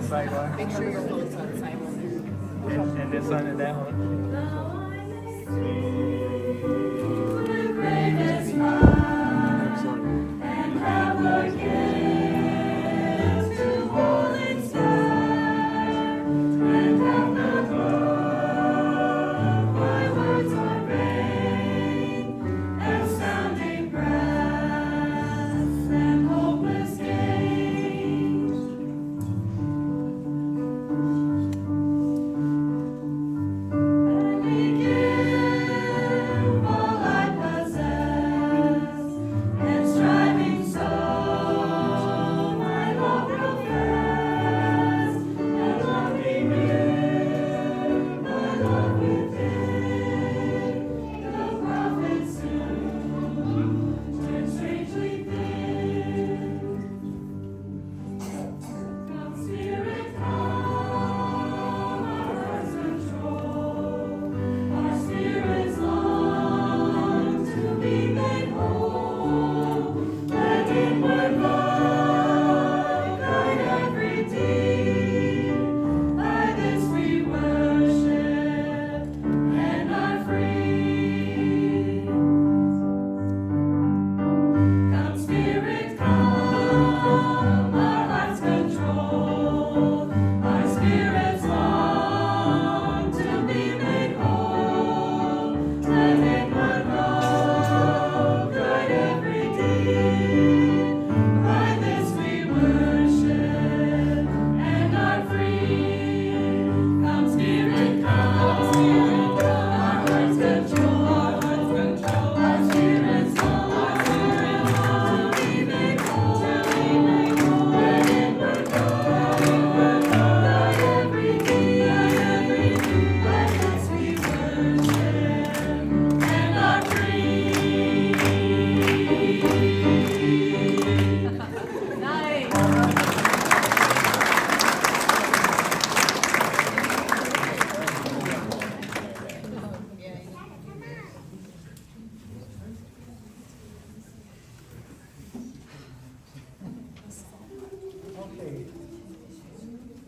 the sidewalk. Make sure your phone's on silent. And this one and that one.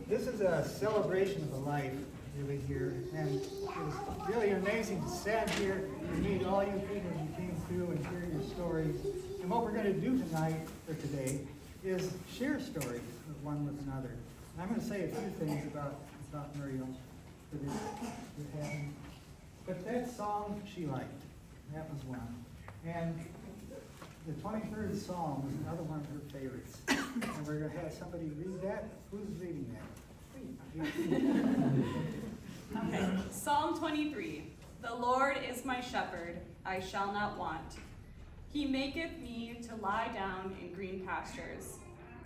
This is a celebration of the life really here, and it's really amazing to stand here and meet all you people who came through and hear your stories. And what we're going to do tonight, or today, is share stories of one with another. And I'm going to say a few things about Muriel that happened. But that song she liked, that was one. And the 23rd Psalm was another one of her favorites. And we're going to have somebody read that. Who's reading that? Okay, Psalm 23. The Lord is my shepherd, I shall not want. He maketh me to lie down in green pastures.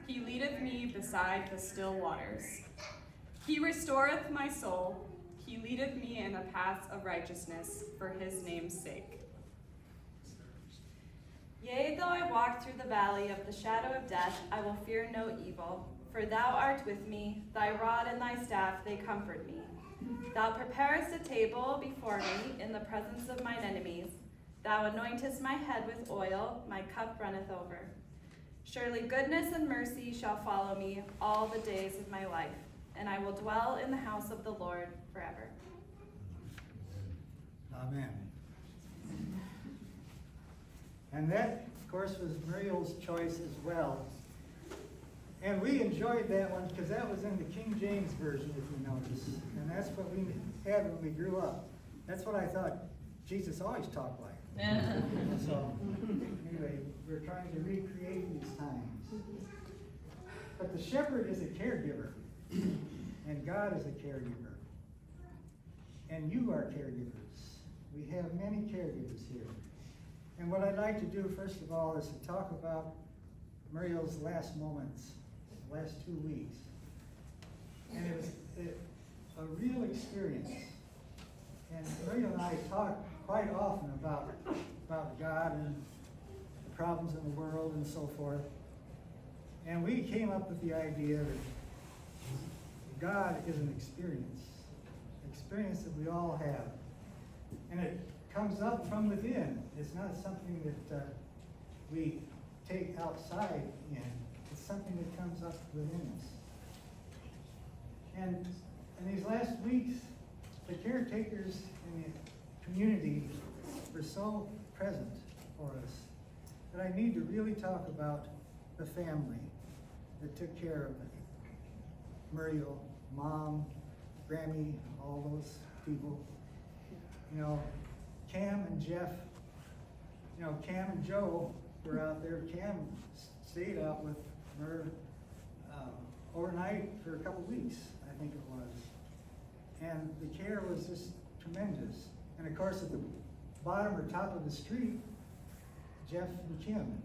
He leadeth me beside the still waters. He restoreth my soul. He leadeth me in the paths of righteousness for his name's sake. Yea, though I walk through the valley of the shadow of death, I will fear no evil. For thou art with me, thy rod and thy staff, they comfort me. Thou preparest a table before me in the presence of mine enemies. Thou anointest my head with oil, my cup runneth over. Surely goodness and mercy shall follow me all the days of my life, and I will dwell in the house of the Lord forever. Amen. And that, of course, was Muriel's choice as well. And we enjoyed that one because that was in the King James Version, if you notice. And that's what we had when we grew up. That's what I thought Jesus always talked like. So, anyway, we're trying to recreate these times. But the shepherd is a caregiver, and God is a caregiver. And you are caregivers. We have many caregivers here. And what I'd like to do, first of all, is to talk about Muriel's last moments, the last 2 weeks. And it was a real experience. And Muriel and I talk quite often about God and the problems in the world and so forth. And we came up with the idea that God is an experience that we all have. And it comes up from within. It's not something that we take outside in. It's something that comes up within us. And in these last weeks, the caretakers in the community were so present for us that I need to really talk about the family that took care of Muriel, Mom, Grammy, all those people. You know, Cam and Jeff, you know, Cam and Joe were out there. Cam stayed out with her overnight for a couple weeks, I think it was. And the care was just tremendous. And of course, at the bottom or top of the street, Jeff and Kim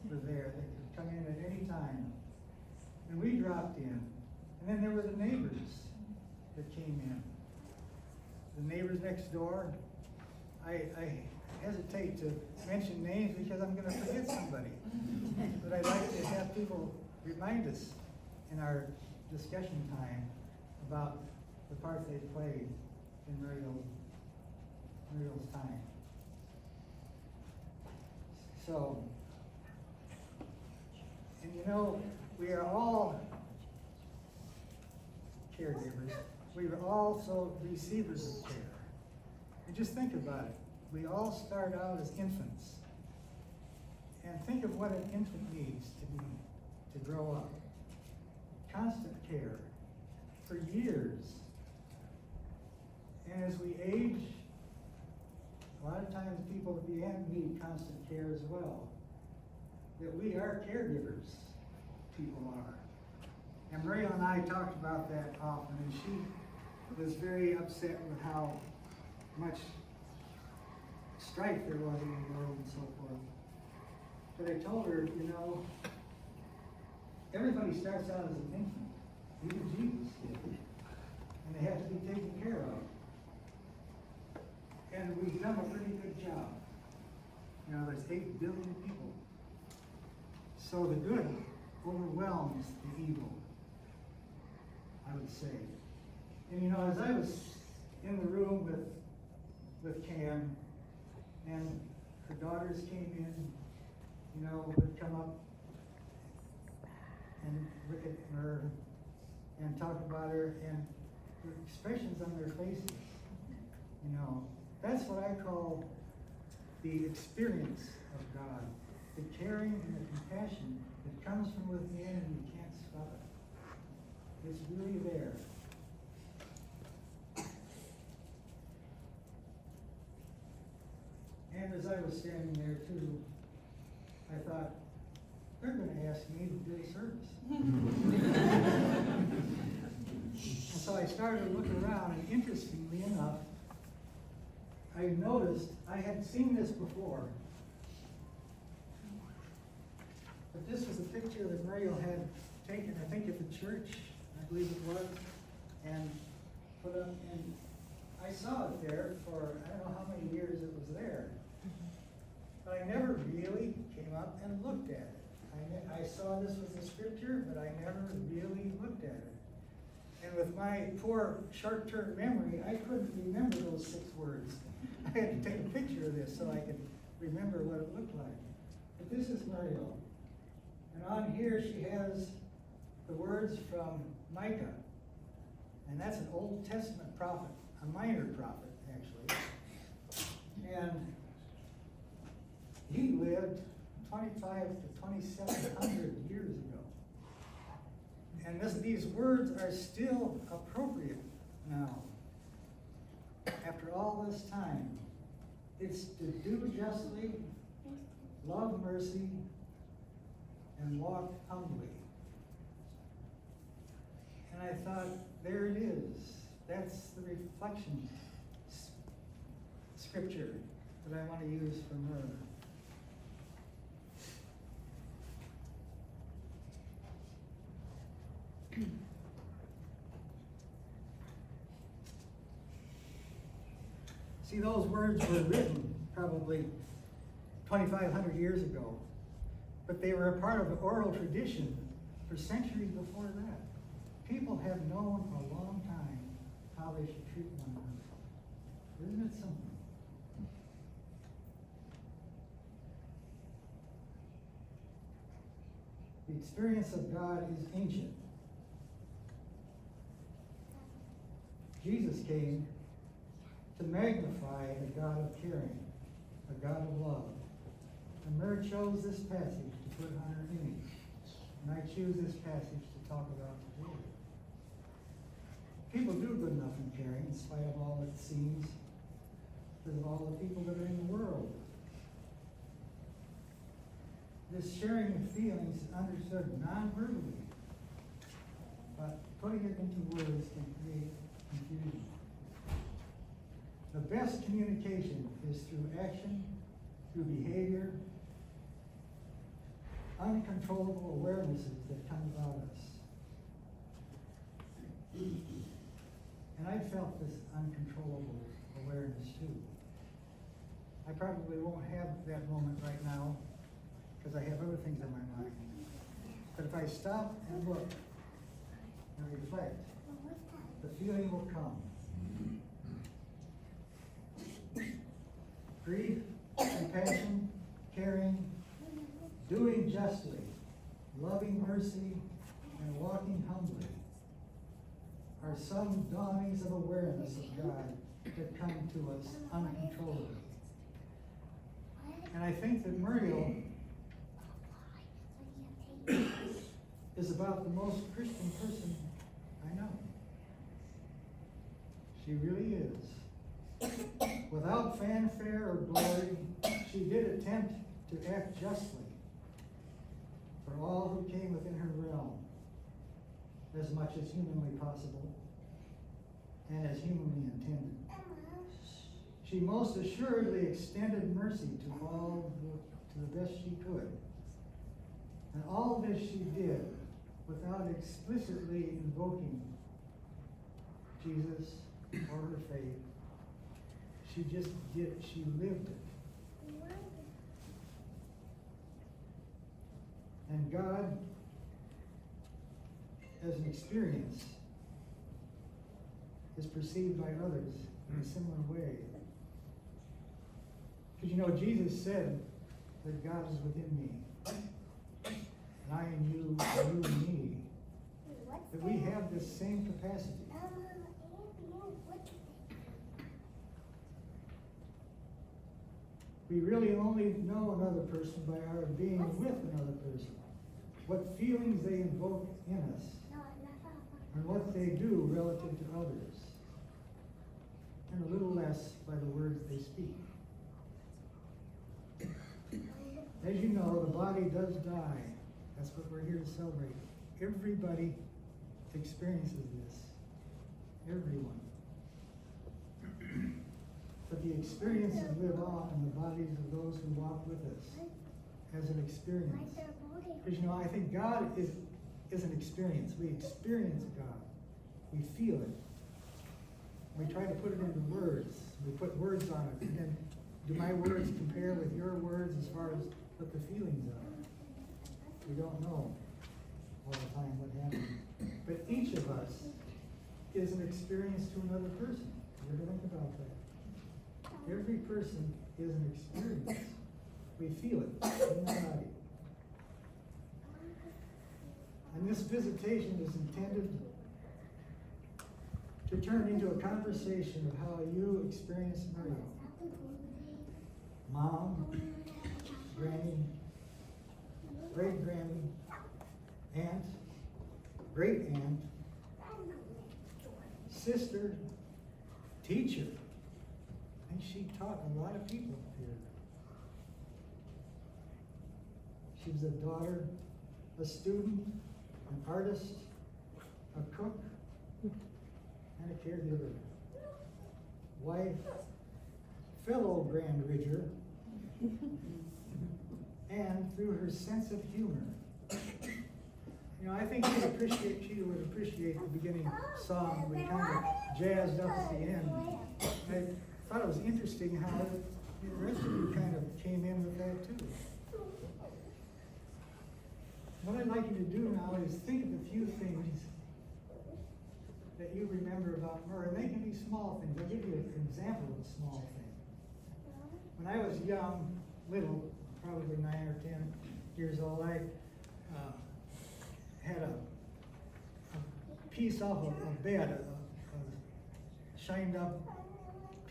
were there. They could come in at any time. And we dropped in. And then there were the neighbors that came in. The neighbors next door. I hesitate to mention names because I'm going to forget somebody. But I'd like to have people remind us in our discussion time about the part they played in Muriel's time. So, and you know, we are all caregivers. We are also receivers of care. And just think about it. We all start out as infants. And think of what an infant needs to grow up. Constant care for years. And as we age, a lot of times people at the end need constant care as well. That we are caregivers, people are. And Muriel and I talked about that often, and she was very upset with how much strife there was in the world and so forth. But I told her, you know, everybody starts out as an infant. Even Jesus did. And they have to be taken care of. And we've done a pretty good job. You know, there's 8 billion people. So the good overwhelms the evil, I would say. And you know, as I was in the room with Cam, and her daughters came in, you know, would come up and look at her and talk about her, and the expressions on their faces, you know, that's what I call the experience of God, the caring and the compassion that comes from within and you can't stop it. It's really there. And as I was standing there too, I thought, they're going to ask me to do a service. And so I started to look around, and interestingly enough, I noticed I had seen this before. But this was a picture that Muriel had taken, I think, at the church, I believe it was, and put up, and I saw it there for I don't know how many years it was there. But I never really came up and looked at it. I saw this was a scripture, but I never really looked at it. And with my poor short-term memory, I couldn't remember those 6 words. I had to take a picture of this so I could remember what it looked like. But this is Muriel. And on here she has the words from Micah. And that's an Old Testament prophet, a minor prophet, actually. And he lived 25 to 2,700 years ago. And these words are still appropriate now. After all this time, it's to do justly, love mercy, and walk humbly. And I thought, there it is. That's the reflection scripture that I want to use from her. See, those words were written probably 2,500 years ago, but they were a part of the oral tradition for centuries before that. People have known a long time how they should treat one another. Isn't it something? The experience of God is ancient. Jesus came to magnify a God of caring, a God of love. And Mary chose this passage to put on her image. And I choose this passage to talk about today. People do good enough in caring, in spite of all it seems, because of all the people that are in the world. This sharing of feelings is understood non-verbally, but putting it into words can create confusion. The best communication is through action, through behavior, uncontrollable awarenesses that come about us. And I felt this uncontrollable awareness too. I probably won't have that moment right now because I have other things on my mind. But if I stop and look and reflect, the feeling will come. Grief, compassion, caring, doing justly, loving mercy, and walking humbly are some dawnings of awareness of God that come to us uncontrollably. And I think that Muriel is about the most Christian person I know. She really is. Without fanfare or glory, she did attempt to act justly for all who came within her realm, as much as humanly possible and as humanly intended. She most assuredly extended mercy to all to the best she could. And all this she did without explicitly invoking Jesus or her faith. She just did, she lived it. And God, as an experience, is perceived by others in a similar way. Because you know, Jesus said that God is within me, and I in you, and you in me. That we have this same capacity. We really only know another person by our being with another person. What feelings they invoke in us, and what they do relative to others. And a little less by the words they speak. As you know, the body does die. That's what we're here to celebrate. Everybody experiences this. Everyone. But the experiences live on in the bodies of those who walk with us as an experience. Because you know, I think God is an experience. We experience God. We feel it. We try to put it into words. We put words on it. And then do my words compare with your words as far as what the feelings are? We don't know all the time what happens. But each of us is an experience to another person. You ever think about that? Every person is an experience. We feel it in the body. And this visitation is intended to turn into a conversation of how you experience Muriel. Mom, granny, great-granny, aunt, great-aunt, sister, teacher. And she taught a lot of people here. She was a daughter, a student, an artist, a cook, and a caregiver. Wife, fellow Grand Ridger, and through her sense of humor. You know, I think she would appreciate the beginning song. We kind of jazzed up at the end. I thought it was interesting how the rest of you kind of came in with that too. What I'd like you to do now is think of a few things that you remember about Muriel. They can be small things. I'll give you an example of a small thing. When I was young, little, probably 9 or 10 years old, I had a piece off of a bed, shined up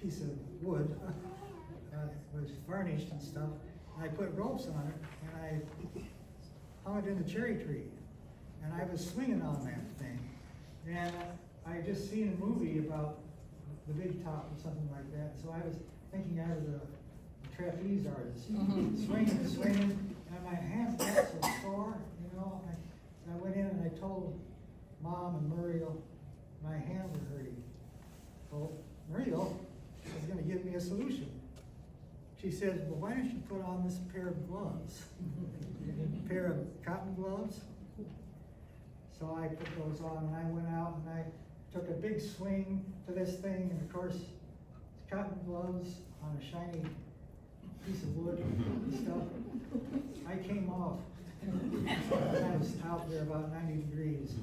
piece of wood, was varnished and stuff. And I put ropes on it, and I hung it in the cherry tree. And I was swinging on that thing. And I just seen a movie about the big top or something like that. So I was thinking I was a trapeze artist, swinging, and my hands got so sore, you know. I went in and I told Mom and Muriel my hands were hurting. Well, Muriel was going to give me a solution. She said, well, why don't you put on this pair of gloves? A pair of cotton gloves. So I put those on and I went out and I took a big swing to this thing, and of course, cotton gloves on a shiny piece of wood and stuff. I came off. I was out there about 90 degrees.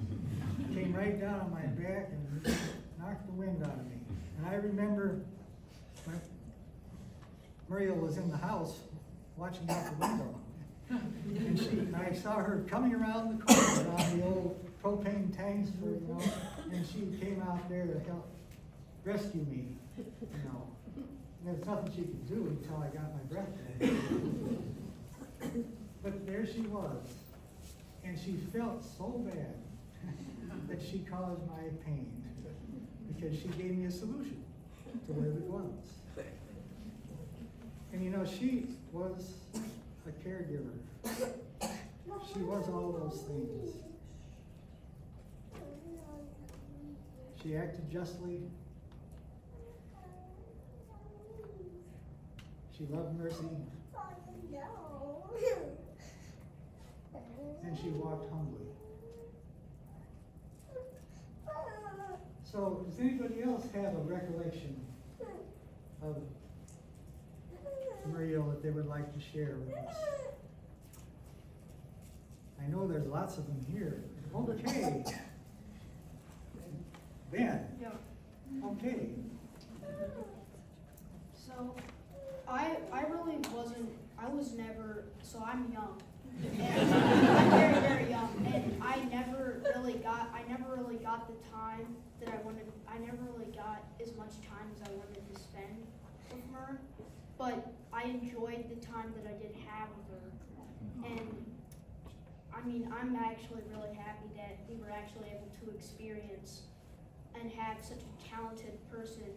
Came right down on my back and knocked the wind out of me. And I remember when Muriel was in the house watching out the window. And I saw her coming around the corner on the old propane tanks for, you know, and she came out there to help rescue me, you know. And there's nothing she could do until I got my breath back. But there she was, and she felt so bad that she caused my pain because she gave me a solution to wear the gloves. And you know, she was a caregiver. She was all those things. She acted justly. She loved mercy. And she walked humbly. So, does anybody else have a recollection of Muriel that they would like to share with us? I know there's lots of them here. Okay. Ben. Yeah. Okay. So, I really wasn't, I was never, so I'm young. And I'm very, very young. And I never really got the time that I wanted, I never really got as much time as I wanted to spend with her. But I enjoyed the time that I did have with her. And I mean, I'm actually really happy that we were actually able to experience and have such a talented person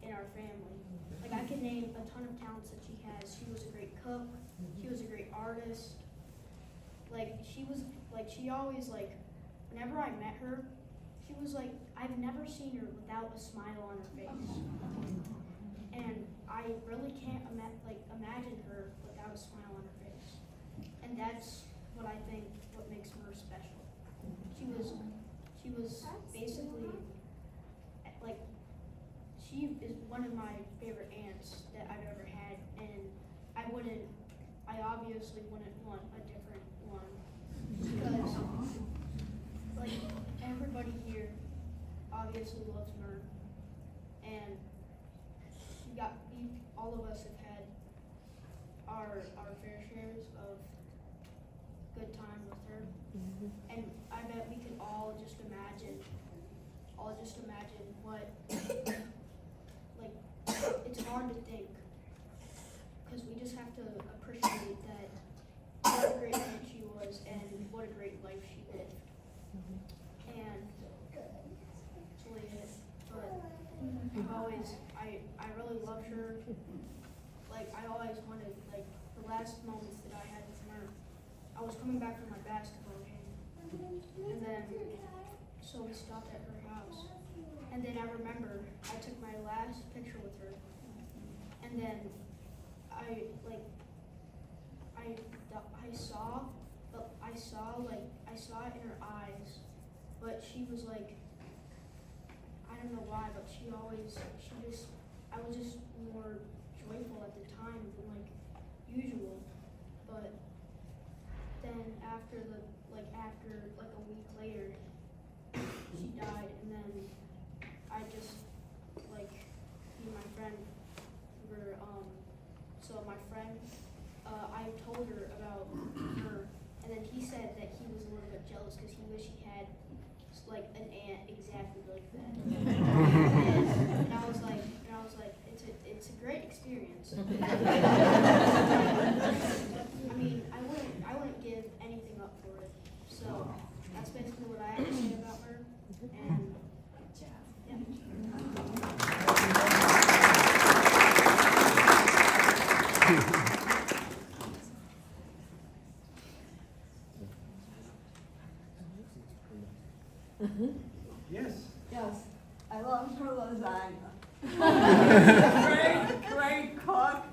in our family. Like, I could name a ton of talents that she has. She was a great cook. She was a great artist. Like, she always, like, whenever I met her, she was like, I've never seen her without a smile on her face. And I really can't imagine her without a smile on her face. And that's what I think what makes her special. She was basically, like, she is one of my favorite aunts that I've ever had, and I obviously wouldn't want a different one, because, like, everybody here obviously loves her, and all of us have had our fair shares of good time with her, and I bet we could all just imagine what, like, it's hard to think, because we just have to appreciate that what a great aunt she was and what a great life she lived. And that's really it. But I really loved her. Like, I always wanted, like, the last moments that I had with her, I was coming back from my basketball game, and then, so we stopped at her house, and then I remember I took my last picture with her, and then I saw it in her eyes, but she was like, I don't know why, but I was just more joyful at the time than like usual. But then after a week later, she died, and then I just, like, me and my friend were, so my friend, I told her about her, and then he said that he was a little bit jealous because he wished he had like an aunt exactly like that. Yes. Yes, I love her lasagna. Great cook.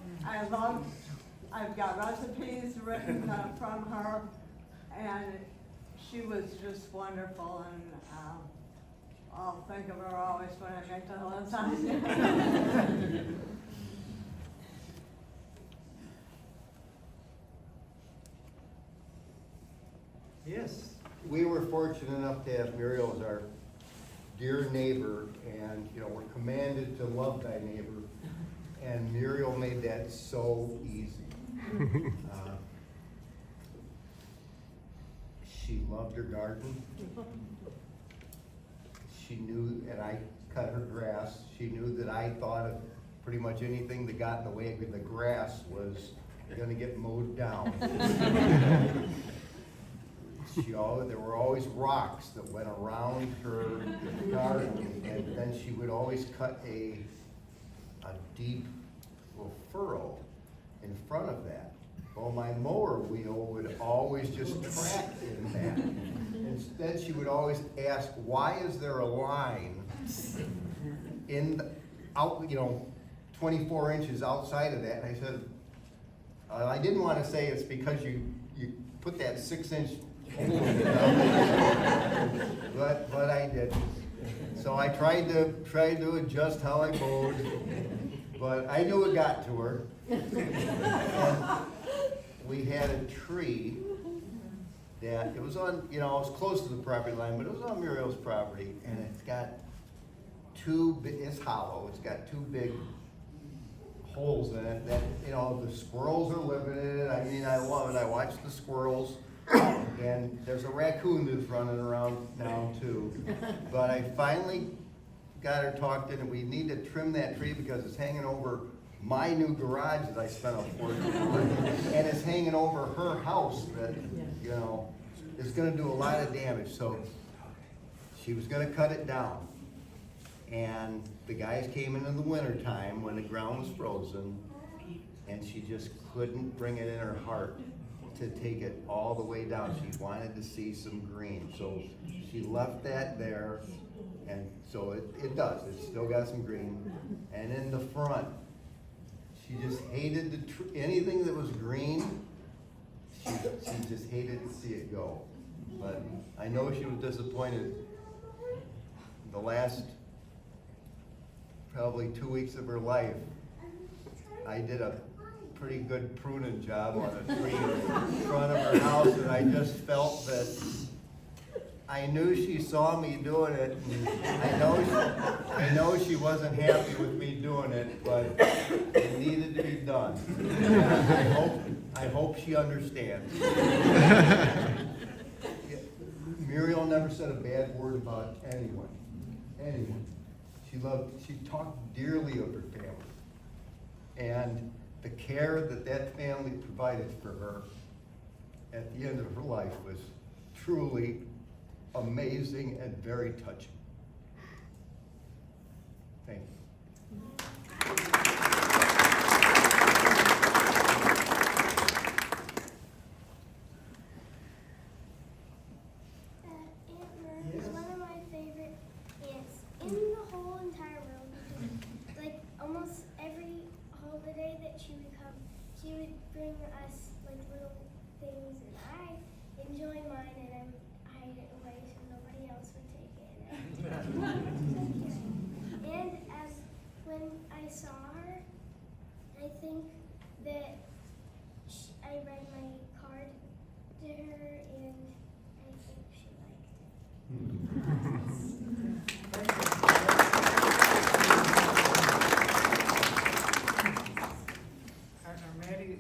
I've got recipes written from her, and she was just wonderful, and I'll think of her always when I make the lasagna. Yes. We were fortunate enough to have Muriel as our dear neighbor, and, you know, we're commanded to love thy neighbor, and Muriel made that so easy. She loved her garden. She knew, and I cut her grass, she knew that I thought of pretty much anything that got in the way of the grass was gonna get mowed down. There were always rocks that went around her garden, and then she would always cut a deep little furrow in front of that. Well, my mower wheel would always just track in that. Instead, she would always ask, why is there a line out, 24 inches outside of that? And I said, I didn't want to say it's because you put that 6-inch hole in it, but I did. So I tried to adjust how I mowed, but I knew it got to her. And we had a tree that, it was on, it was close to the property line, but it was on Muriel's property, and it's got it's hollow, it's got 2 big holes in it that, the squirrels are living in it. I mean, I love it. I watch the squirrels, and there's a raccoon that's running around now too. But I finally got her talked in, and we need to trim that tree because it's hanging over my new garage that I spent a fortune on, and it's hanging over her house that, is gonna do a lot of damage. So she was gonna cut it down. And the guys came in the winter time when the ground was frozen, and she just couldn't bring it in her heart to take it all the way down. She wanted to see some green. So she left that there, and so it does. It's still got some green. And in the front, she just hated anything that was green. She just hated to see it go. But I know she was disappointed. The last probably 2 weeks of her life, I did a pretty good pruning job on a tree in front of her house, and I just felt that I knew she saw me doing it, and I know she wasn't happy with me doing it, but it needed to be done. I hope she understands. Muriel never said a bad word about anyone. She talked dearly of her family, and the care that family provided for her at the end of her life was truly amazing and very touching. Thank you. Aunt Muriel is one of my favorite aunts in the whole entire world. Like almost every holiday that she would come, she would bring us like little things, and I enjoy mine, and I hide it away so nobody else would take it. And when I saw her, I think that I read my card to her, and I think she liked it.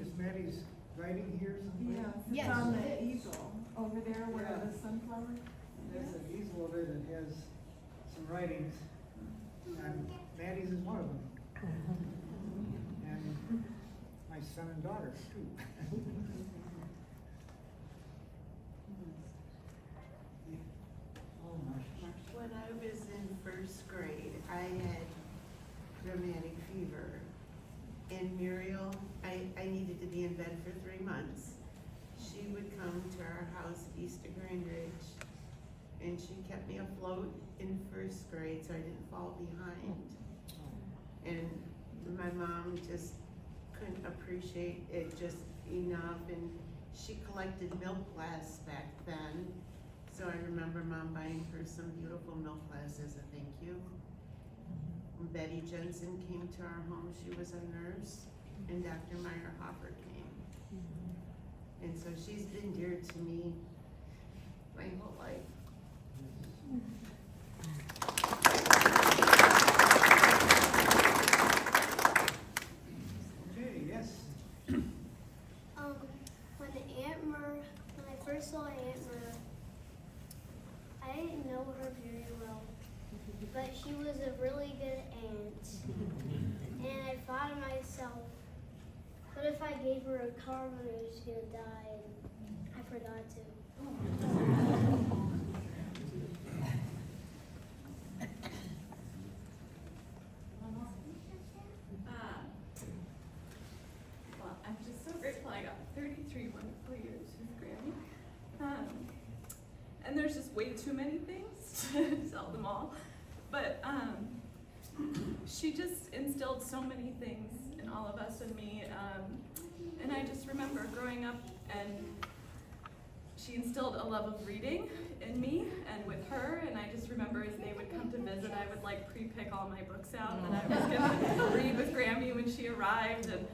Is Maddie's writing here somewhere? Yes, Yes. it's on the easel over there where Yeah. the sunflower. There's an easel over there that has some writings, and Maddie's is one of them. And my son and daughter, too. Oh, Marcia. When I was in first grade, I had rheumatic fever. And Muriel, I needed to be in bed for 3 months. She would come to our house east of Grand Ridge and she kept me afloat in first grade so I didn't fall behind. And my mom just couldn't appreciate it just enough, and she collected milk glass back then. So I remember Mom buying her some beautiful milk glass as a thank you. When Betty Jensen came to our home, she was a nurse, and Dr. Meyerhofer came. And so she's been dear to me my whole life. Okay, yes. When I first saw Aunt Mer, I didn't know her very well, but she was a really good aunt. And I thought to myself, what if I gave her a car when I was gonna die and I forgot to? Well, I'm just so grateful I got 33 wonderful years with Grammy. And there's just way too many things to tell them all. But she just instilled so many things in all of us and me. And I just remember growing up, and she instilled a love of reading in me and with her. And I just remember as they would come to visit, I would like pre-pick all my books out that I was gonna read with Grammy when she arrived. And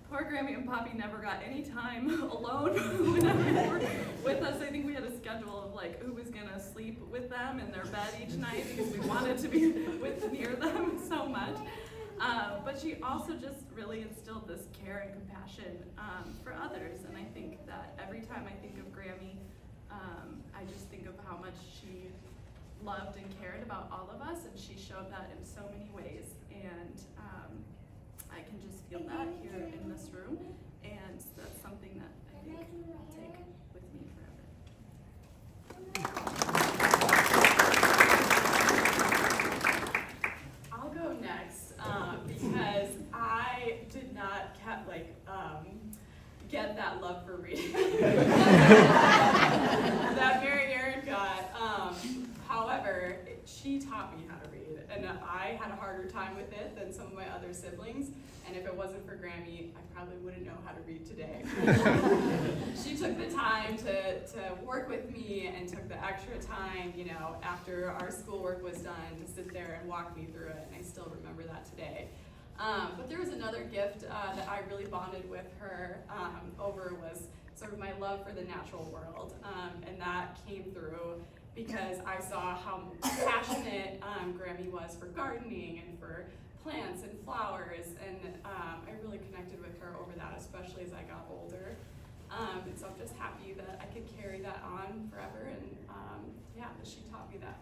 poor Grammy and Poppy never got any time alone whenever they were with us. I think we had a schedule of like who was gonna sleep with them in their bed each night because we wanted to be near them so much. But she also just really instilled this care and compassion for others. And I think that every time I think of Grammy, I just think of how much she loved and cared about all of us, and she showed that in so many ways. And I can just feel that here in this room, and that's something that I think I'll take with me forever. I'll go next because I did not get that love for reading that Mary Erin got. However, she taught me how to read, and I had a harder time with it than some of my other siblings. And if it wasn't for Grammy, I probably wouldn't know how to read today. She took the time to work with me and took the extra time, you know, after our schoolwork was done, to sit there and walk me through it, and I still remember that today. But there was another gift that I really bonded with her over was sort of my love for the natural world, and that came through because I saw how passionate Grammy was for gardening and for plants and flowers, and I really connected with her over that, especially as I got older. And so I'm just happy that I could carry that on forever, and yeah, that she taught me that.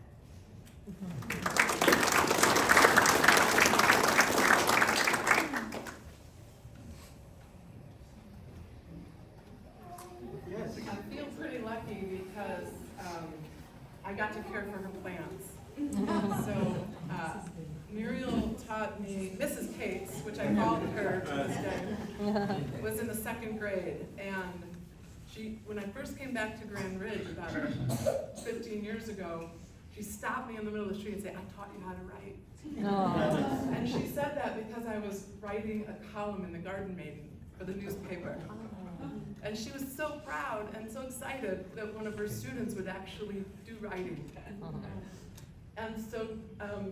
Yes. I feel pretty lucky because I got to care for her plants. So Muriel taught me, Mrs. Koetz, which I called her to this day, was in the 2nd grade. And she, when I first came back to Grand Ridge about 15 years ago, she stopped me in the middle of the street and said, "I taught you how to write." Oh. And she said that because I was writing a column in the Garden Maiden for the newspaper. And she was so proud and so excited that one of her students would actually do writing. And so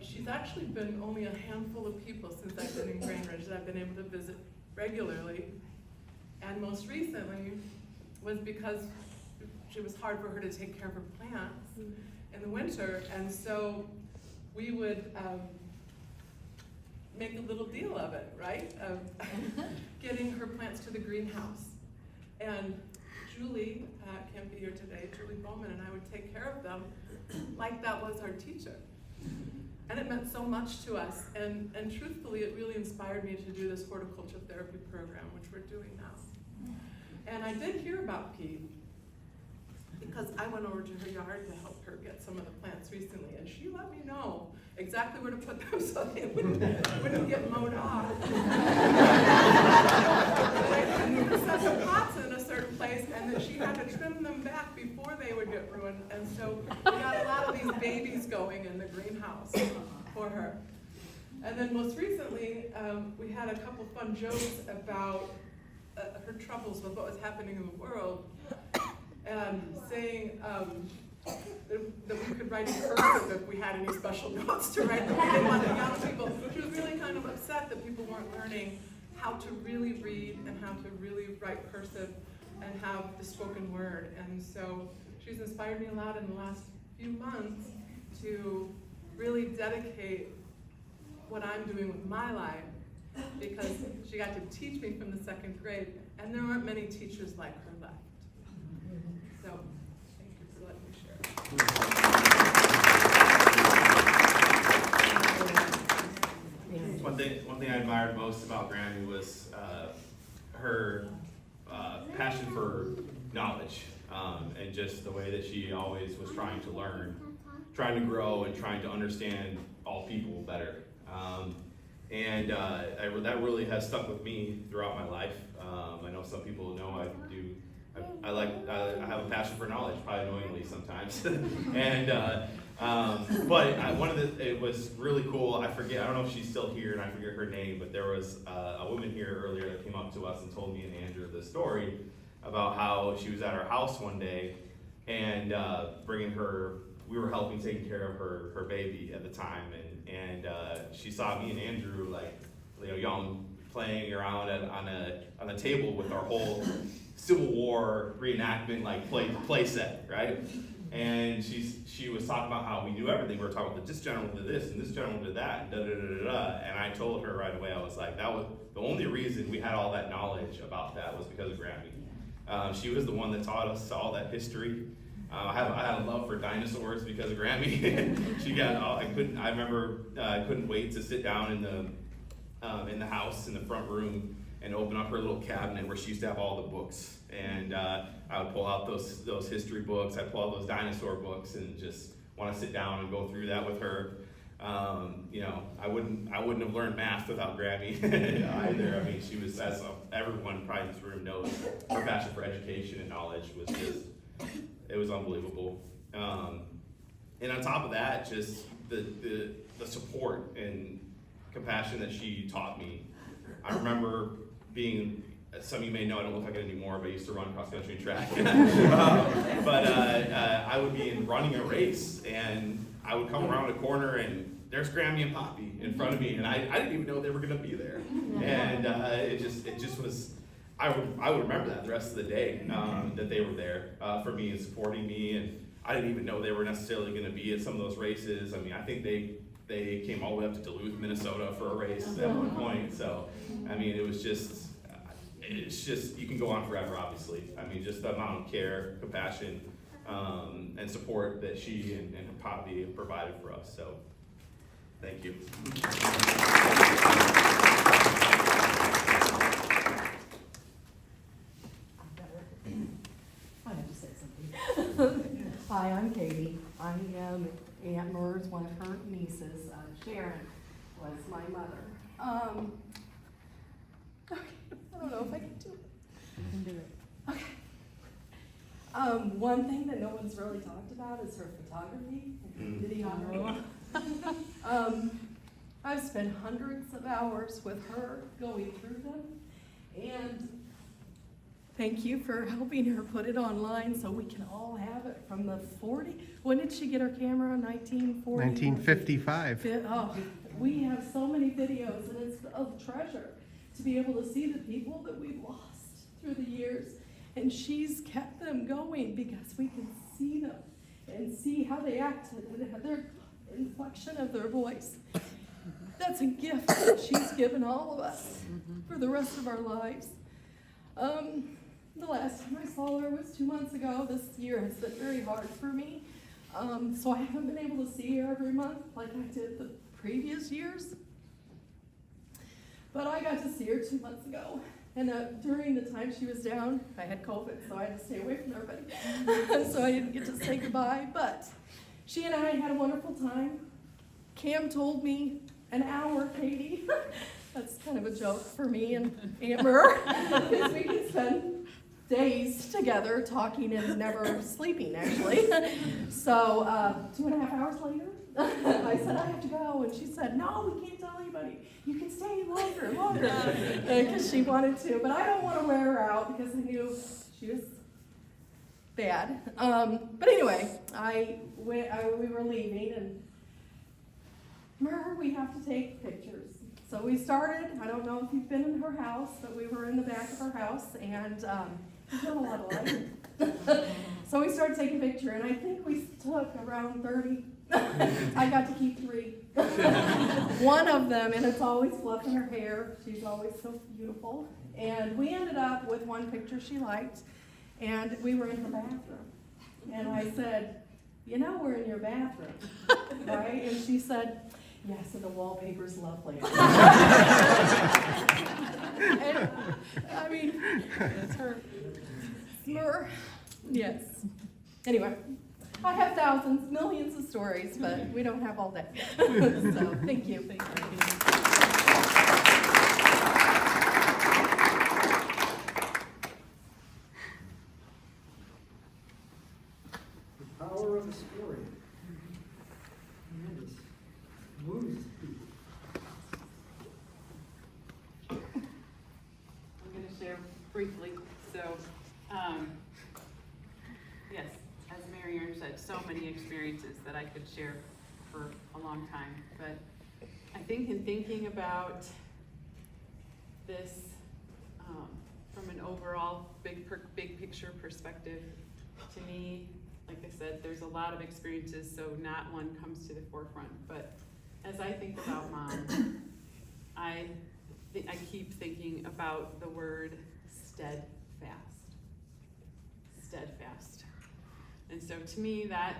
she's actually been only a handful of people since I've been in Grand Ridge that I've been able to visit regularly. And most recently was because it was hard for her to take care of her plants in the winter. And so we would make a little deal of it, right? Of getting her plants to the greenhouse. And Julie can't be here today, Julie Bowman, and I would take care of them like that was our teacher. And it meant so much to us. And truthfully, it really inspired me to do this horticulture therapy program, which we're doing now. And I did hear about Pete because I went over to her yard to help her get some of the plants recently, and she let me know exactly where to put them so they wouldn't get mowed off. But I couldn't even set the pots knots in a certain place, and that she had to trim them back before they would get ruined. And so we got a lot of these babies going in the greenhouse for her. And then most recently, we had a couple fun jokes about her troubles with what was happening in the world, and saying that we could write in cursive if we had any special notes to write, but we didn't want the young people. She was really kind of upset that people weren't learning how to really read and how to really write cursive and have the spoken word. And so she's inspired me a lot in the last few months to really dedicate what I'm doing with my life, because she got to teach me from the 2nd grade, and there aren't many teachers like her left. So, thank you for letting me share. One thing I admired most about Grammy was her passion for knowledge, and just the way that she always was trying to learn, trying to grow, and trying to understand all people better. That really has stuck with me throughout my life. I know some people know I have a passion for knowledge, probably annoyingly sometimes. It was really cool. I don't know if she's still here, and I forget her name, but there was a woman here earlier that came up to us and told me and Andrew the story about how she was at our house one day, and we were helping taking care of her baby at the time, and she saw me and Andrew, like, young, playing around on a table with our whole Civil War reenactment play set, right? And she was talking about how we knew everything. We were talking about this general did this and this general did that, and da da da da da. And I told her right away, I was like, that was the only reason we had all that knowledge about that was because of Grammy. She was the one that taught us all that history. I had a love for dinosaurs because of Grammy. She got I remember I couldn't wait to sit down in the house in the front room and open up her little cabinet where she used to have all the books. And I would pull out those history books, I'd pull out those dinosaur books, and just want to sit down and go through that with her. I wouldn't have learned math without Grammy either. I mean, she was, as everyone probably in this room knows, her passion for education and knowledge was it was unbelievable. And on top of that, just the support and compassion that she taught me. I remember some of you may know I don't look like it anymore, but I used to run cross country and track. I would be running a race, and I would come around a corner, and there's Grammy and Poppy in front of me, and I didn't even know they were going to be there. And it just was. I would remember that the rest of the day, that they were there for me and supporting me, and I didn't even know they were necessarily going to be at some of those races. I mean, I think they came all the way up to Duluth, Minnesota for a race at one point. So, I mean, it's just, you can go on forever, obviously. I mean, just the amount of care, compassion, and support that she and her Poppy have provided for us. So, thank you. I have to say something. Hi, I'm Katie. I am Aunt Mer's one of her nieces. Sharon was my mother. Okay, I don't know if I can do it. You can do it. Okay. One thing that no one's really talked about is her photography and videography. I've spent hundreds of hours with her going through them, and thank you for helping her put it online so we can all have it from the 40. When did she get her camera? 1940? 1955. Oh, we have so many videos, and it's a treasure to be able to see the people that we've lost through the years. And she's kept them going because we can see them and see how they acted and their inflection of their voice. That's a gift that she's given all of us for the rest of our lives. The last time I saw her was 2 months ago. This year has been very hard for me. So I haven't been able to see her every month like I did the previous years. But I got to see her 2 months ago. And during the time she was down, I had COVID, so I had to stay away from everybody. So I didn't get to say goodbye. But she and I had a wonderful time. Cam told me an hour, Katie. That's kind of a joke for me and Amber, because we can spend days together, talking and never sleeping, actually. So 2.5 hours later, I said, I have to go. And she said, no, we can't tell anybody. You can stay longer, because she wanted to. But I don't want to wear her out because I knew she was bad. But anyway, we were leaving, and we have to take pictures. So we started, I don't know if you've been in her house, but we were in the back of her house, and there's not a lot of light. So we started taking a picture, and I think we took around 30. I got to keep 3. One of them, and it's always fluff in her hair. She's always so beautiful. And we ended up with one picture she liked, and we were in her bathroom. And I said, you know we're in your bathroom, right? And she said, yes, and the wallpaper's lovely. And, I mean, it's her. Yes. Anyway, I have thousands, millions of stories, but we don't have all day. So, thank you. Thank you. The power of a story. Tremendous. Moves people. I'm going to share briefly. So, yes, as Mary Erin said, so many experiences that I could share for a long time. But I think in thinking about this from an overall big picture perspective, to me, like I said, there's a lot of experiences, so not one comes to the forefront. But as I think about Mom, I keep thinking about the word steadfast. Steadfast. And so to me, that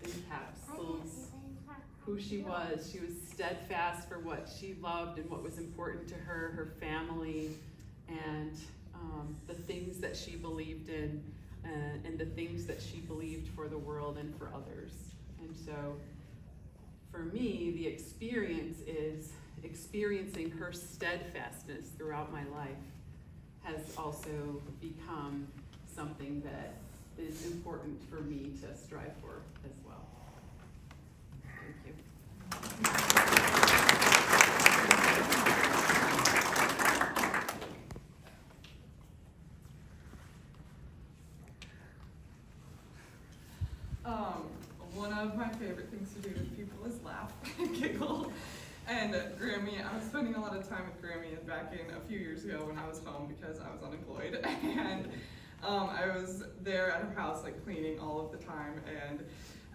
encapsulates who she was. She was steadfast for what she loved and what was important to her, her family, and the things that she believed in, and the things that she believed for the world and for others. And so for me, the experience is experiencing her steadfastness throughout my life has also become something that is important for me to strive for as well. Thank you. One of my favorite things to do with people is laugh and giggle. And Grammy, I was spending a lot of time with Grammy back in a few years ago when I was home because I was unemployed. And I was there at her house like cleaning all of the time, and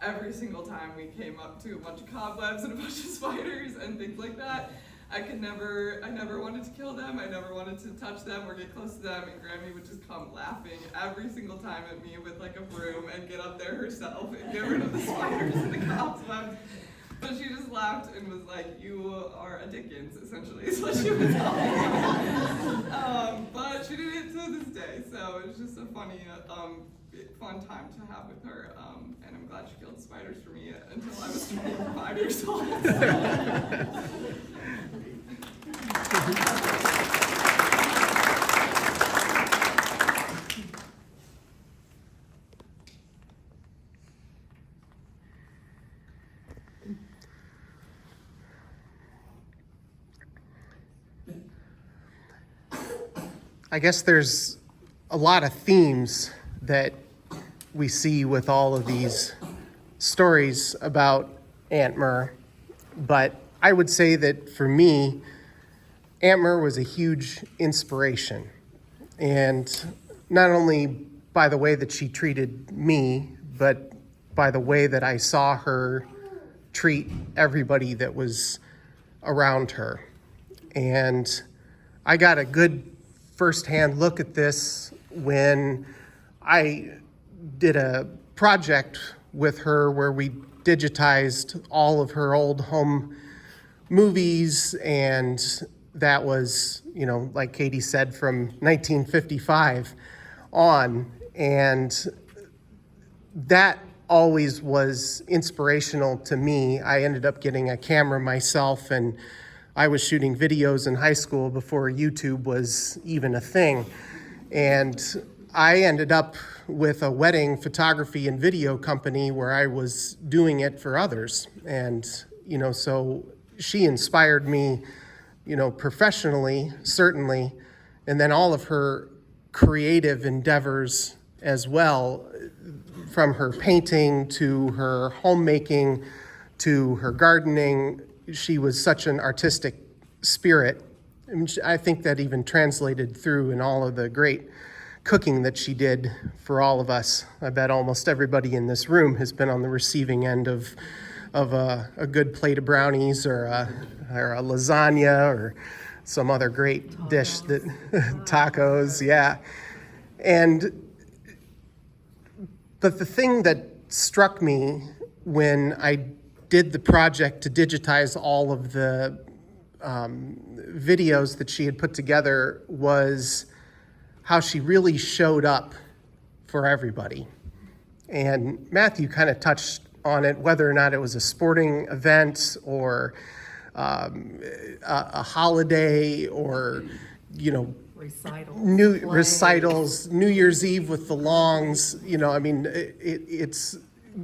every single time we came up to a bunch of cobwebs and a bunch of spiders and things like that. I never wanted to kill them, I never wanted to touch them or get close to them, and Grammy would just come laughing every single time at me with like a broom and get up there herself and get rid of the spiders and the cobwebs. But she just laughed and was like, you are a Dickens, essentially, is what she would tell me. But she did it to this day, so it was just a funny, fun time to have with her. And I'm glad she killed spiders for me until I was 5 years old. I guess there's a lot of themes that we see with all of these stories about Aunt Mer, but I would say that for me, Aunt Mer was a huge inspiration, and not only by the way that she treated me, but by the way that I saw her treat everybody that was around her. And I got a good firsthand look at this when I did a project with her where we digitized all of her old home movies, and that was, like Katie said, from 1955 on, and that always was inspirational to me. I ended up getting a camera myself, and I was shooting videos in high school before YouTube was even a thing. And I ended up with a wedding photography and video company where I was doing it for others. And, so she inspired me, professionally, certainly, and then all of her creative endeavors as well, from her painting to her homemaking to her gardening. She was such an artistic spirit. And I think that even translated through in all of the great cooking that she did for all of us. I bet almost everybody in this room has been on the receiving end of a good plate of brownies or a lasagna or some other great dish that tacos, yeah. But the thing that struck me when I did the project to digitize all of the videos that she had put together was how she really showed up for everybody. And Matthew kind of touched on it, whether or not it was a sporting event or a holiday or, recitals, New Year's Eve with the Longs. It's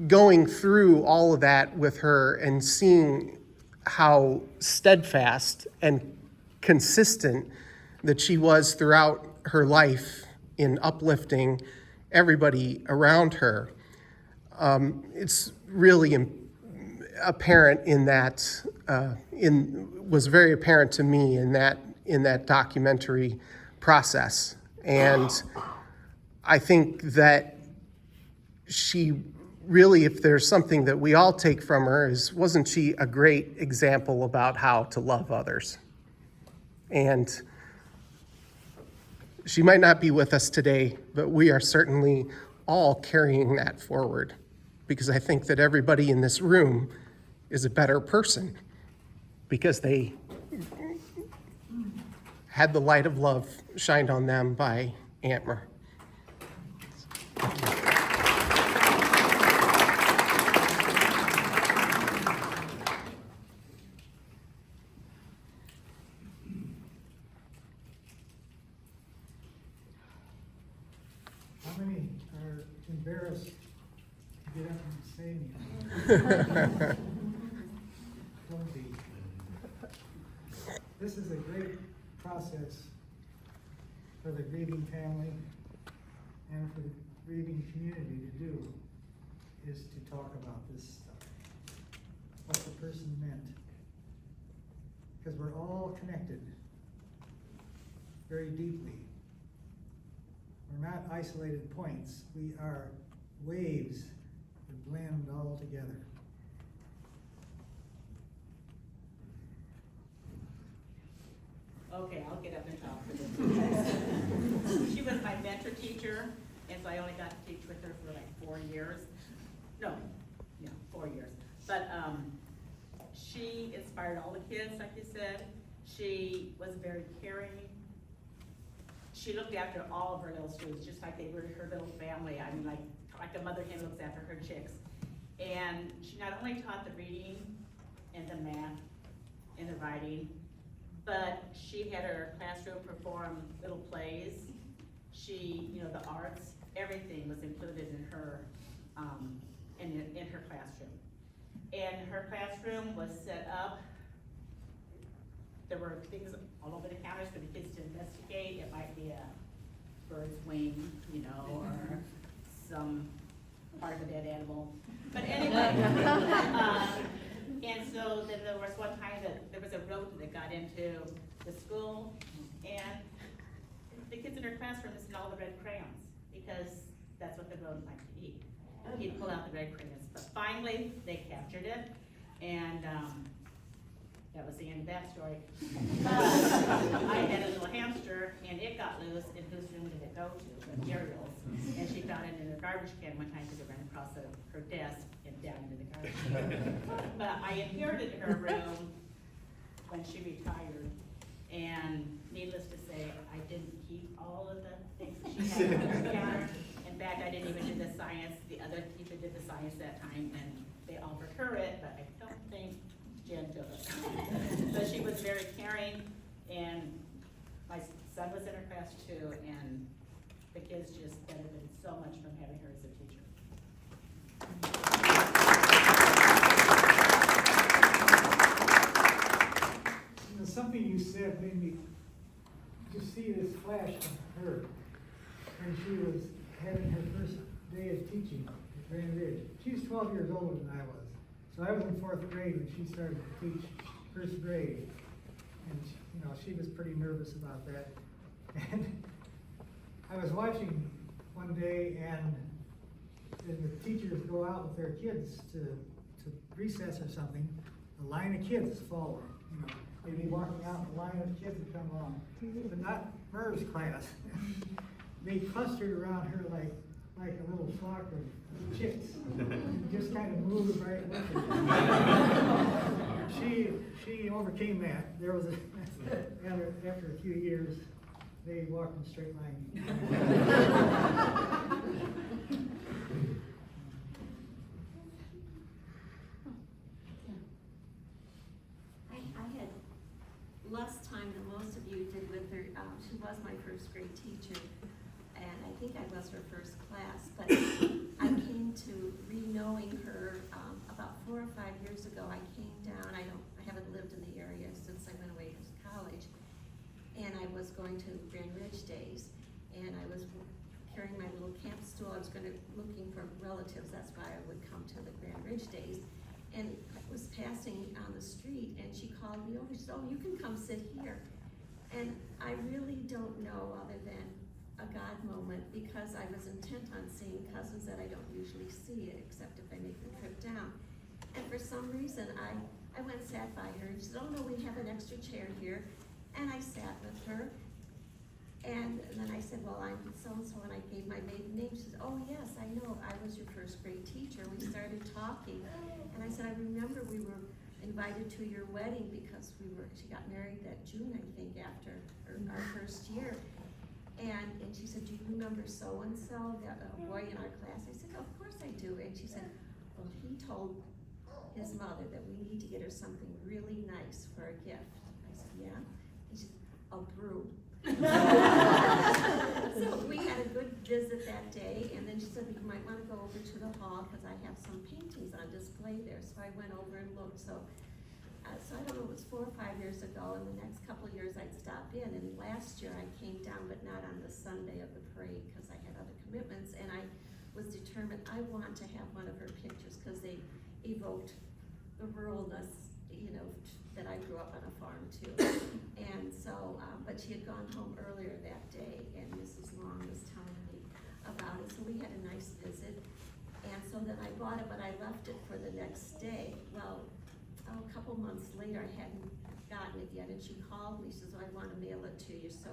going through all of that with her and seeing how steadfast and consistent that she was throughout her life in uplifting everybody around her. It's really apparent was very apparent to me in that documentary process. And I think that she really, if there's something that we all take from her, wasn't she a great example about how to love others? And she might not be with us today, but we are certainly all carrying that forward, because I think that everybody in this room is a better person because they had the light of love shined on them by Aunt Mer. How many are embarrassed to get up and say anything? Don't be. This is a great process for the grieving family and for the grieving community to do, is to talk about this stuff, what the person meant. Because we're all connected very deeply. We're not isolated points. We are waves that blend all together. Okay, I'll get up and talk for this. She was my mentor teacher, and so I only got to teach with her for like 4 years. No, 4 years. But she inspired all the kids, like you said. She was very caring. She looked after all of her little students, just like they were her little family. I mean, like a mother hen looks after her chicks. And she not only taught the reading and the math and the writing, but she had her classroom perform little plays. She, the arts, everything was included in her, in her classroom. And her classroom was set up. There were things all over the counters for the kids to investigate. It might be a bird's wing, or some part of a dead animal. But anyway, and so then there was one time that there was a road that got into the school, and the kids in her classroom listed all the red crayons, because that's what the rodent liked to eat. He'd pull out the red crayons. But finally, they captured it, and that was the end of that story. I had a little hamster, and it got loose, and whose room did it go to? Muriel's. And she found it in a garbage can one time because it ran across her desk and down into the garbage can. But I inherited her room when she retired, and needless to say, I didn't keep all of the things that she had on her counter. In fact, I didn't even do the science. The other teacher did the science that time, and they offered her it, but I don't think Jen took it. So she was very caring, and my son was in her class too, and the kids just benefited so much from having her as a teacher. You know, something you said made me just see this flash of her when she was having her first day of teaching at Grand Ridge. She was 12 years older than I was. So I was in 4th grade when she started to teach 1st grade. And you know, she was pretty nervous about that. And I was watching one day, and the teachers go out with their kids to recess or something. A line of kids follow. You know, they'd be walking out, and a line of kids would come along, but not Mer's class. They clustered around her like a little flock of chicks, and just kind of moved right with her. She overcame that. There was after a few years, they walked in a straight line. I had less time than most of you did with her. She was my 1st grade teacher, and I think I was her first class, but I came to re-knowing her about 4 or 5 years ago. I came down, I haven't lived in the area since I went away to college, and I was going to Grand Ridge Days, and I was carrying my little camp stool. I was looking for relatives. That's why I would come to the Grand Ridge Days. And I was passing on the street, and she called me over. She said, "Oh, you can come sit here." And I really don't know, other than a God moment, because I was intent on seeing cousins that I don't usually see, except if I make the trip down. And for some reason, I went and sat by her, and she said, "Oh no, we have an extra chair here." And I sat with her, and then I said, "Well, I'm so-and-so," and I gave my maiden name. She said, "Oh yes, I know, I was your 1st grade teacher." We started talking, and I said, "I remember we were invited to your wedding because she got married that June, I think, after our 1st year." And she said, "Do you remember so-and-so, that boy in our class?" I said, "Of course I do." And she said, "Well, he told his mother that we need to get her something really nice for a gift." I said, "Yeah?" And she said, "A broom." So we had a good visit that day, and then she said, "You might want to go over to the hall because I have some paintings on display there." So I went over and looked. So I don't know, it was 4 or 5 years ago, and the next couple of years I'd stop in. And last year I came down, but not on the Sunday of the parade because I had other commitments. And I was determined I want to have one of her pictures because they evoked the ruralness, you know, that I grew up on a farm too. And so, but she had gone home earlier that day, and Mrs. Long was telling me about it. So we had a nice visit. And so then I bought it, but I left it for the next day. Well, a couple months later, I hadn't gotten it yet, and she called me. She says, "Oh, I want to mail it to you, so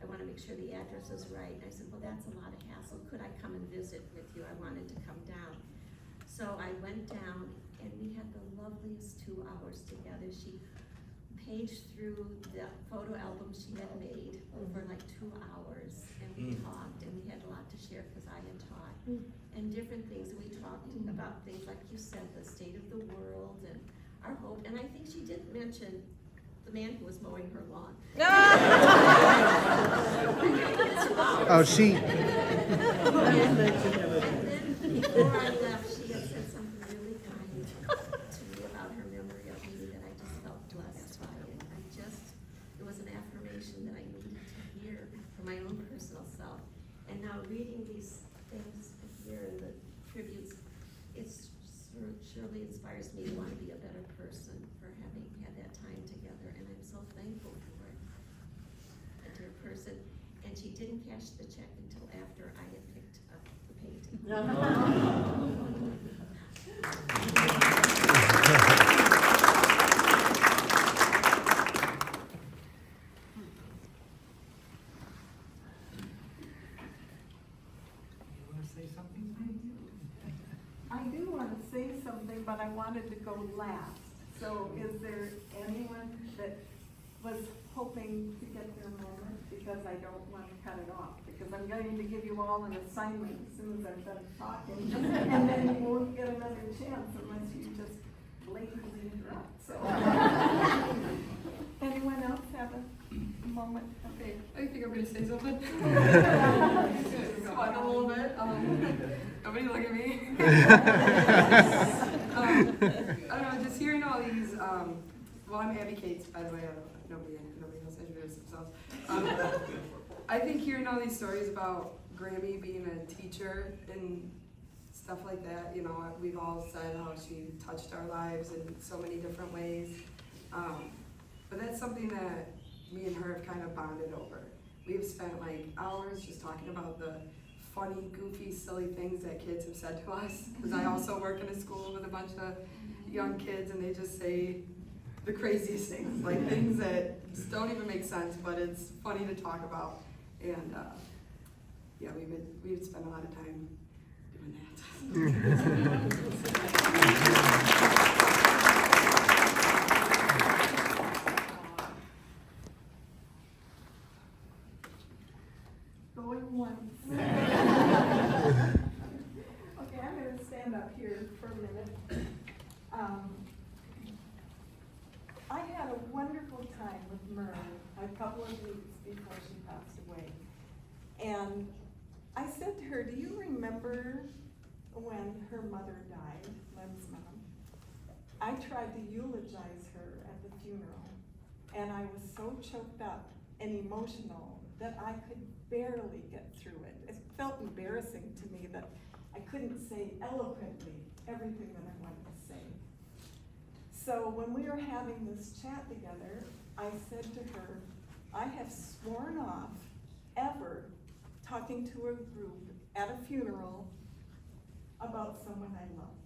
I want to make sure the address is right." And I said, "Well, that's a lot of hassle. Could I come and visit with you? I wanted to come down." So I went down, and we had the loveliest 2 hours together. She paged through the photo album she had made for like 2 hours, and we talked, and we had a lot to share because I had taught, and different things. We talked about things like you said, the state of the world and our hope. And I think she did mention the man who was mowing her lawn. Oh, she. And then before I left, she had said something really kind to me about her memory of me that I just felt blessed by. And it was an affirmation that I needed to hear for my own personal self. And now reading these things here in the tributes, it surely inspires me to want to be a better person for having had that time together. And I'm so thankful for it. A dear person. And she didn't cash the check until after I had picked up the painting. I do want to say something, but I wanted to go last. So is there anyone that was hoping to get their moment? Because I don't want to cut it off, because I'm going to give you all an assignment as soon as I'm done talking. And then you won't get another chance unless you just blatantly interrupt. So anyone else have a moment? Okay. I think I'm going to say something. talk a little bit. Nobody look at me. I don't know, just hearing all these, well, I'm Abby Koetz, by the way, nobody else introduced themselves. I think hearing all these stories about Grammy being a teacher and stuff like that, you know, we've all said how she touched our lives in so many different ways. But that's something that me and her have kind of bonded over. We've spent like hours just talking about the funny, goofy, silly things that kids have said to us. Because I also work in a school with a bunch of young kids, and they just say the craziest things, like things that just don't even make sense, but it's funny to talk about. And yeah, we've spent a lot of time doing that. Going once. Okay, I'm going to stand up here for a minute. I had a wonderful time with Muriel a couple of weeks before she passed away. And I said to her, do you remember when her mother died, Lynn's mom? I tried to eulogize her at the funeral, and I was so choked up and emotional that I could barely get through it. It felt embarrassing to me that I couldn't say eloquently everything that I wanted to say. So when we were having this chat together, I said to her, I have sworn off ever talking to a group at a funeral about someone I love.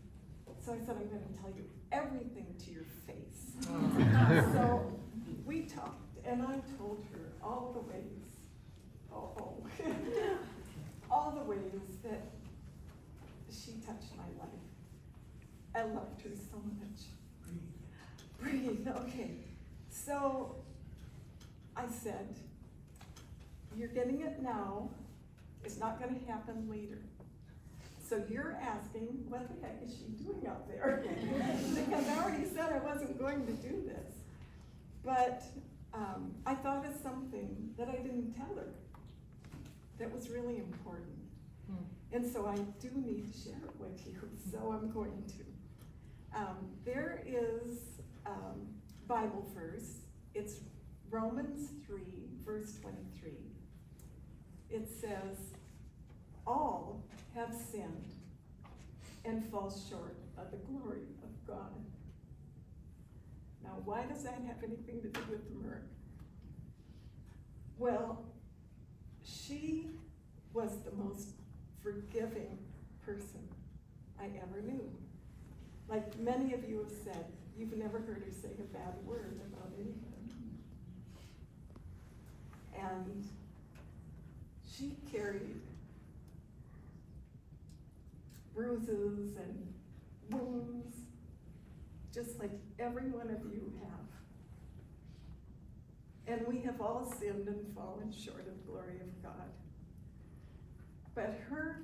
So I said, I'm going to tell you everything to your face. So we talked, and I told her all the ways, all the ways that she touched my life. I loved her so much. Breathe, okay. So I said, you're getting it now. It's not going to happen later. So you're asking, what the heck is she doing up there? Because I already said I wasn't going to do this. But I thought of something that I didn't tell her that was really important. And so I do need to share it with you, so I'm going to. There is Bible verse. It's Romans 3, verse 23. It says, all have sinned and fall short of the glory of God. Now, why does that have anything to do with Muriel? Well, she was the most forgiving person I ever knew. Like many of you have said, you've never heard her say a bad word about anything. And she carried bruises and wounds, just like every one of you have. And we have all sinned and fallen short of the glory of God. But her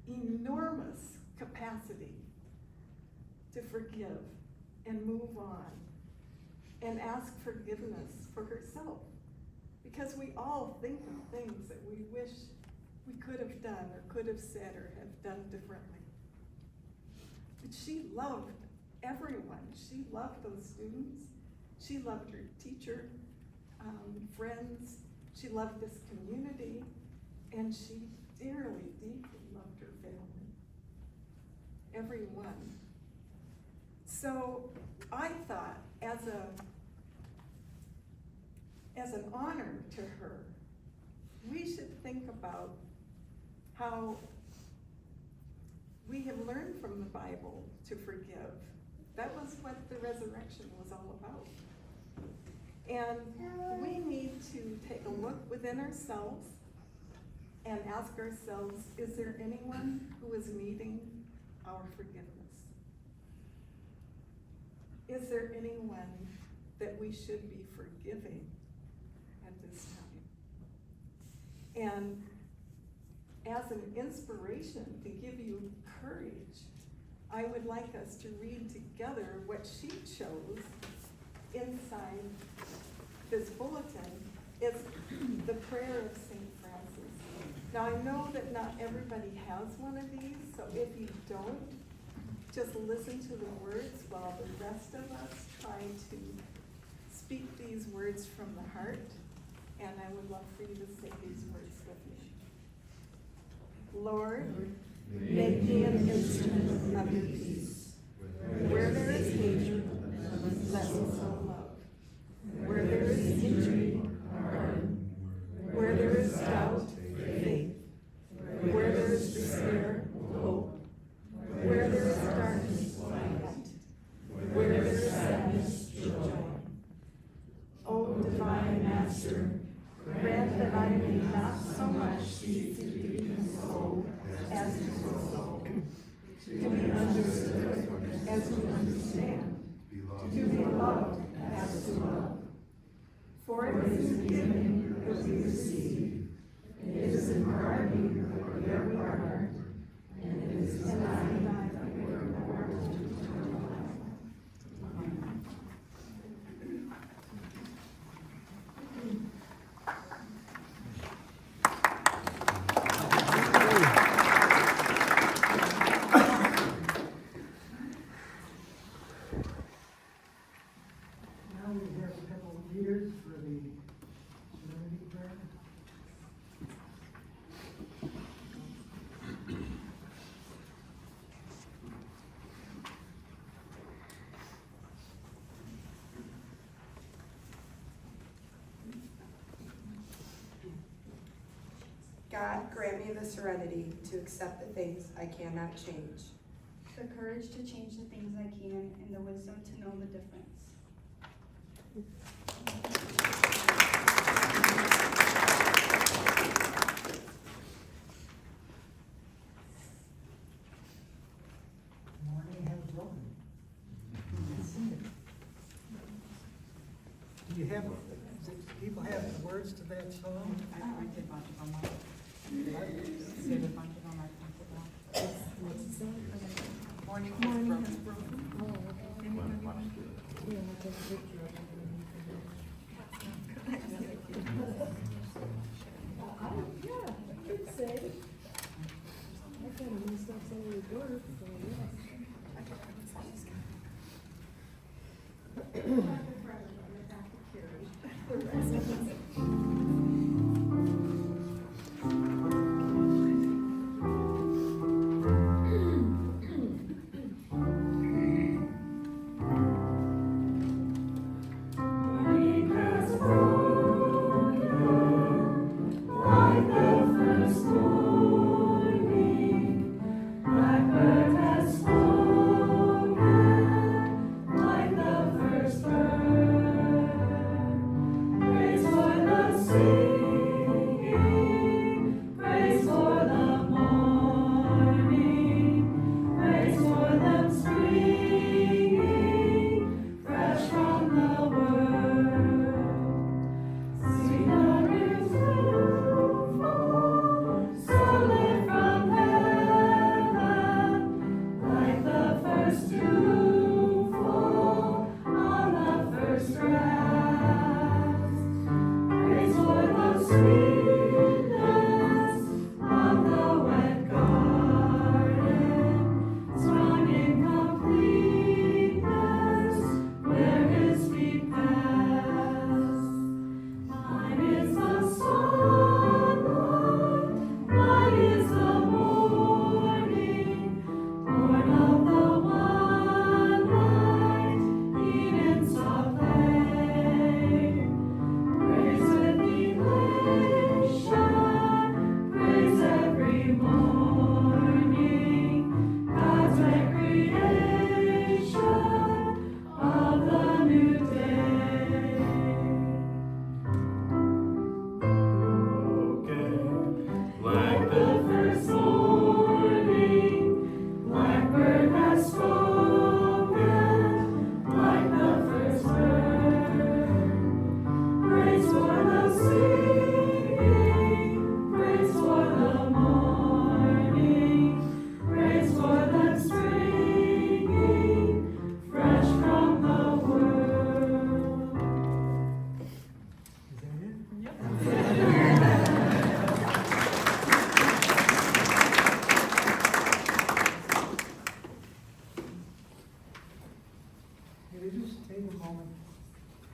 enormous capacity to forgive and move on and ask forgiveness for herself, because we all think of things that we wish we could have done or could have said or have done differently. But she loved everyone. She loved those students. She loved her teacher, friends. She loved this community, and she dearly, deeply loved her family. Everyone. So I thought, as an honor to her, we should think about how we have learned from the Bible to forgive. That was what the resurrection was all about. And we need to take a look within ourselves and ask ourselves, is there anyone who is needing our forgiveness? Is there anyone that we should be forgiving at this time? And as an inspiration to give you courage, I would like us to read together what she chose inside this bulletin. It's the prayer of St. Francis. Now, I know that not everybody has one of these, so if you don't, just listen to the words while the rest of us try to speak these words from the heart. And I would love for you to say these words with me. Lord, make me an instrument of your peace. Where there is hatred, let me sow love. Where there is injury, pardon. Where there is doubt, faith. Where there is despair, hope. Where there is darkness, light. Where there is sadness, joy. O divine Master, grant that I may not so much seek to be consoled as to console, to be understood as to understand, to be loved as to love. For it is in giving that we receive, it is in pardoning that we are, and it is in dying that we are born to eternal life. Amen. Now we have a couple of leaders for the serenity prayer. God, grant me the serenity to accept the things I cannot change. The courage to change the things I can, and the wisdom to know the difference. Morning has broken. Do you have, do people have the words to that song? I printed a bunch of them out. Morning has broken. Yeah, I could say. I kind of messed up some of the words, so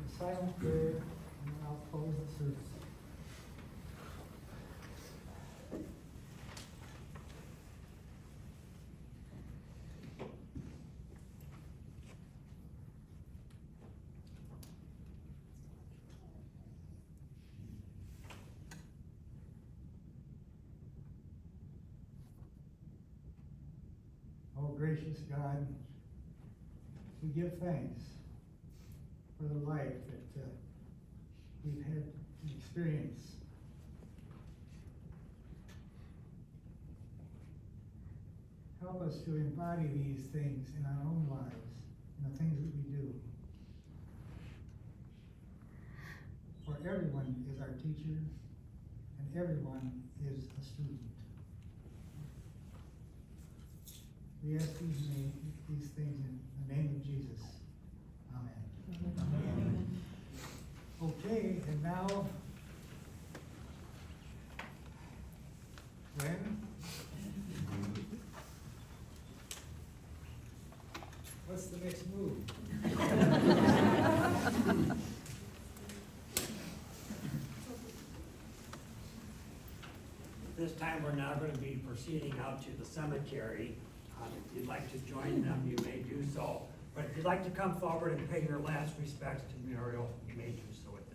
a silent prayer, and then I'll close the service. Oh, gracious God, we give thanks for the life that we've had to experience. Help us to embody these things in our own lives, in the things that we do. For everyone is our teacher, and everyone is a student. We ask these things in the name of Jesus. Amen. Amen. Okay, and now, Glenn? What's the next move? This time, we're now going to be proceeding out to the cemetery. If you'd like to join them, you may do so. But if you'd like to come forward and pay your last respects to Muriel, you may do so at